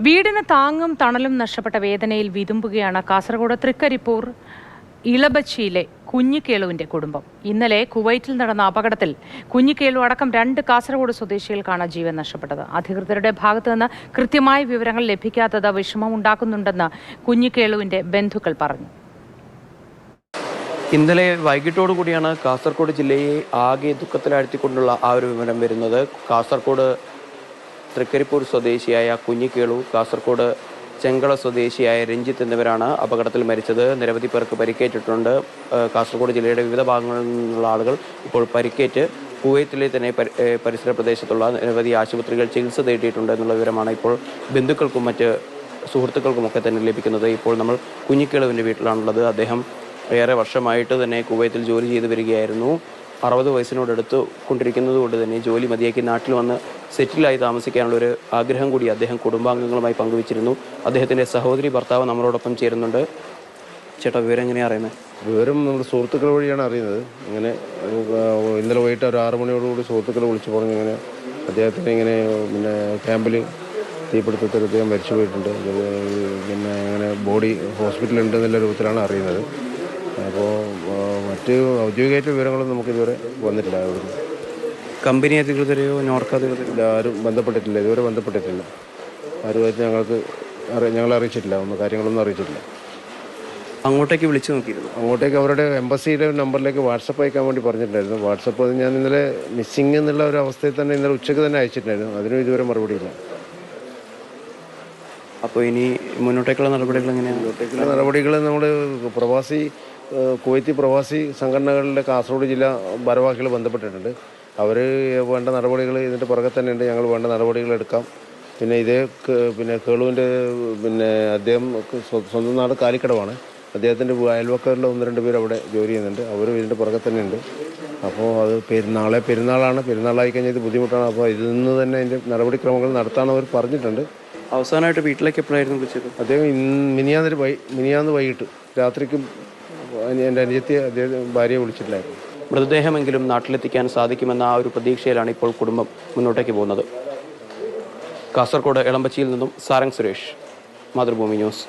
വീടിന് താങ്ങും തണലും നഷ്ടപ്പെട്ട വേദനയിൽ വിതുമ്പുകയാണ് കാസർഗോഡ് തൃക്കരിപ്പൂർ ഇളബച്ചിയിലെ കുഞ്ഞിക്കേളുവിന്റെ കുടുംബം. ഇന്നലെ കുവൈറ്റിൽ നടന്ന അപകടത്തിൽ കുഞ്ഞിക്കേളു അടക്കം 2 കാസർഗോഡ് സ്വദേശികൾക്കാണ് ജീവൻ നഷ്ടപ്പെട്ടത്. അധികൃതരുടെ ഭാഗത്തുനിന്ന് കൃത്യമായ വിവരങ്ങൾ ലഭിക്കാത്തത് വിഷമമുണ്ടാക്കുന്നുണ്ടെന്ന് കുഞ്ഞിക്കേളുവിന്റെ ബന്ധുക്കൾ പറഞ്ഞു. ഇന്നലെ വൈകിട്ടോടുകൂടിയാണ് കാസർഗോഡ് ജില്ലയെ ആകെ ദുഃഖത്തിലാഴ്ത്തിക്കൊണ്ടുള്ള ആ ഒരു വിവരം വരുന്നത്. കാസർഗോഡ് തൃക്കരിപ്പൂർ സ്വദേശിയായ കുഞ്ഞിക്കേളു, കാസർഗോഡ് ചെങ്കള സ്വദേശിയായ രഞ്ജിത്ത് എന്നിവരാണ് അപകടത്തിൽ മരിച്ചത്. നിരവധി പേർക്ക് പരിക്കേറ്റിട്ടുണ്ട്. കാസർഗോഡ് ജില്ലയുടെ വിവിധ ഭാഗങ്ങളിൽ നിന്നുള്ള ആളുകൾ ഇപ്പോൾ പരിക്കേറ്റ് കുവൈത്തിലെ തന്നെ പരിസര പ്രദേശത്തുള്ള നിരവധി ആശുപത്രികൾ ചികിത്സ തേടിയിട്ടുണ്ട് എന്നുള്ള വിവരമാണ് ഇപ്പോൾ ബന്ധുക്കൾക്കും മറ്റ് സുഹൃത്തുക്കൾക്കുമൊക്കെ തന്നെ ലഭിക്കുന്നത്. ഇപ്പോൾ നമ്മൾ കുഞ്ഞിക്കേളുവിൻ്റെ വീട്ടിലാണുള്ളത്. അദ്ദേഹം ഏറെ വർഷമായിട്ട് തന്നെ കുവൈത്തിൽ ജോലി ചെയ്തു വരികയായിരുന്നു. 60 വയസ്സിനോടടുത്ത് കൊണ്ടിരിക്കുന്നത് കൊണ്ട് തന്നെ ജോലി മതിയാക്കി നാട്ടിൽ വന്ന് സെറ്റിലായി താമസിക്കാനുള്ളൊരു ആഗ്രഹം കൂടി അദ്ദേഹം കുടുംബാംഗങ്ങളുമായി പങ്കുവച്ചിരുന്നു. അദ്ദേഹത്തിൻ്റെ സഹോദരി ഭർത്താവ് നമ്മളോടൊപ്പം ചേരുന്നുണ്ട്. ചേട്ടാ, വിവരം എങ്ങനെയാണ് അറിയുന്നത്? വിവരം നമ്മുടെ സുഹൃത്തുക്കൾ വഴിയാണ് അറിയുന്നത്. ഇങ്ങനെ ഇന്നലെ വൈകിട്ട് ഒരു 6 മണിയോടുകൂടി സുഹൃത്തുക്കൾ വിളിച്ചു പറഞ്ഞു ഇങ്ങനെ അദ്ദേഹത്തിന് ഇങ്ങനെ ക്യാമ്പിൽ തീപിടുത്തത്തിൽ അദ്ദേഹം മരിച്ചു പോയിട്ടുണ്ട്, അങ്ങനെ ബോഡി ഹോസ്പിറ്റലുണ്ട് എന്നുള്ള രൂപത്തിലാണ് അറിയുന്നത്. അപ്പോൾ മറ്റ് ഔദ്യോഗികമായിട്ട് വിവരങ്ങളൊന്നും നമുക്കിതുവരെ വന്നിട്ടില്ല. കമ്പനി അധികൃതരെയോ നോർക്ക അധികൃതരോ ആരും ബന്ധപ്പെട്ടിട്ടില്ല, ഇതുവരെ ബന്ധപ്പെട്ടിട്ടില്ല. ആരുമായിട്ട് ഞങ്ങളെ അറിയിച്ചിട്ടില്ല, കാര്യങ്ങളൊന്നും അറിയിച്ചിട്ടില്ല. അങ്ങോട്ടേക്ക് വിളിച്ചു നോക്കിയിരുന്നു? അങ്ങോട്ടേക്ക് അവരുടെ എംബസിയുടെ നമ്പറിലേക്ക് വാട്സപ്പ് അയക്കാൻ വേണ്ടി പറഞ്ഞിട്ടുണ്ടായിരുന്നു. വാട്സപ്പ് അത് ഞാൻ ഇന്നലെ മിസ്സിങ് എന്നുള്ള ഒരു അവസ്ഥയിൽ തന്നെ ഇന്നലെ ഉച്ചയ്ക്ക് തന്നെ അയച്ചിട്ടുണ്ടായിരുന്നു. അതിനും ഇതുവരെ മറുപടിയില്ല. അപ്പോൾ ഇനി മുന്നോട്ടേക്കുള്ള നടപടികൾ എങ്ങനെയാണ്? മുന്നോട്ടേക്കുള്ള നടപടികൾ നമ്മൾ കുവൈത്തി പ്രവാസി സംഘടനകളിലെ കാസർഗോഡ് ജില്ലാ ഭാരവാഹികൾ ബന്ധപ്പെട്ടിട്ടുണ്ട്. അവർ വേണ്ട നടപടികൾ ഇതിൻ്റെ പുറകെ തന്നെ ഉണ്ട്. ഞങ്ങൾ വേണ്ട നടപടികൾ എടുക്കാം. പിന്നെ കേളുവിൻ്റെ അദ്ദേഹം സ്വന്തം നാട് കാലിക്കടവാണ്. അദ്ദേഹത്തിൻ്റെ അയൽവക്കറിൽ 1-2 പേര് അവിടെ ജോലി ചെയ്യുന്നുണ്ട്. അവരും ഇതിൻ്റെ പുറകെ തന്നെ ഉണ്ട്. അപ്പോൾ അത് പെരുന്നാളായി കഴിഞ്ഞാൽ ഇത് ബുദ്ധിമുട്ടാണ്. അപ്പോൾ ഇതിൽ നിന്ന് തന്നെ അതിൻ്റെ നടപടിക്രമങ്ങൾ നടത്താൻ അവർ പറഞ്ഞിട്ടുണ്ട്. അവസാനമായിട്ട് വീട്ടിലേക്ക് എപ്പോഴായിരുന്നു വിളിച്ചത്? അദ്ദേഹം മിനിയാന്ന് വൈകിട്ട് രാത്രിക്കും എൻ്റെ അനുജത്തി ഭാര്യയെ വിളിച്ചിട്ടില്ലായിരുന്നു. മൃതദേഹമെങ്കിലും നാട്ടിലെത്തിക്കാൻ സാധിക്കുമെന്ന ആ ഒരു പ്രതീക്ഷയിലാണ് ഇപ്പോൾ കുടുംബം മുന്നോട്ടേക്ക് പോകുന്നത്. കാസർഗോഡ് എളമ്പച്ചിയിൽ നിന്നും സാരംഗ് സുരേഷ്, മാതൃഭൂമി ന്യൂസ്.